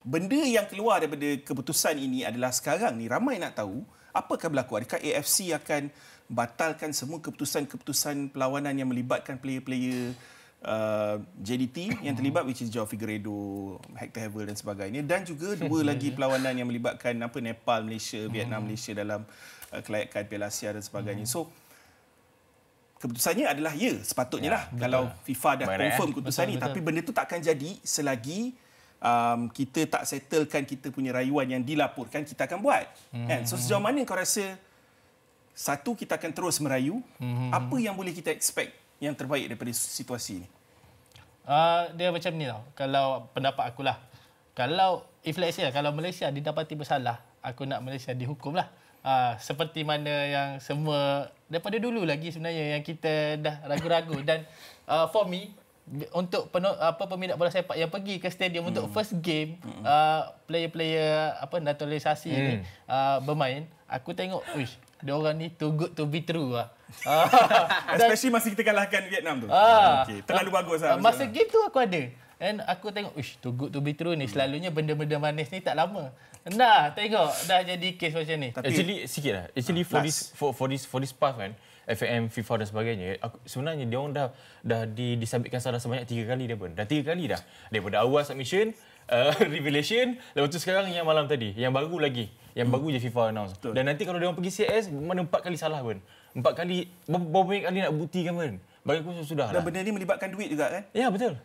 benda yang keluar daripada keputusan ini adalah sekarang ni ramai nak tahu apakah berlaku. Adakah AFC akan batalkan semua keputusan-keputusan perlawanan yang melibatkan player-player JDT yang terlibat, which is Joao Figueiredo, Hector Havel dan sebagainya, dan juga dua lagi perlawanan yang melibatkan Nepal, Malaysia, Vietnam, Malaysia dalam kelayakan Piala Asia dan sebagainya. So keputusannya adalah sepatutnya lah kalau FIFA dah confirm keputusan ni, tapi benda tu tak akan jadi selagi kita tak settlekan kita punya rayuan yang dilaporkan kita akan buat. Kan? So sejauh mana kau rasa, satu, kita akan terus merayu, apa yang boleh kita expect yang terbaik daripada situasi ni? Dia macam ni tau. Kalau pendapat akulah, kalau if let's say kalau Malaysia didapati bersalah, aku nak Malaysia dihukum lah. Seperti mana yang semua daripada dulu lagi sebenarnya yang kita dah ragu-ragu. Dan for me, untuk peminat bola sepak yang pergi ke stadium untuk first game, player-player naturalisasi ni bermain, aku tengok, wish, dia orang ni too good to be true lah. Especially masa kita kalahkan Vietnam tu. Okay. Terlalu bagus lah. Masa game tu aku ada. And aku tengok, wish, too good to be true ni. Selalunya benda-benda manis ni tak lama. Nah, tengok dah jadi kes macam ni. Tapi, actually sikit lah. Actually for this path kan, FAM, FIFA dan sebagainya, sebenarnya dia orang dah disabitkan salah sebanyak 3 kali dah pun. Dah 3 kali dah. Daripada awal submission, revelation, lepas tu sekarang yang malam tadi, yang baru lagi. Yang baru je FIFA announce. Betul. Dan nanti kalau dia orang pergi CS, mana 4 kali salah pun. 4 kali, berapa banyak kali nak buktikan pun. Bagi aku sudah lah. Dan benda ni melibatkan duit juga kan? Ya, betul.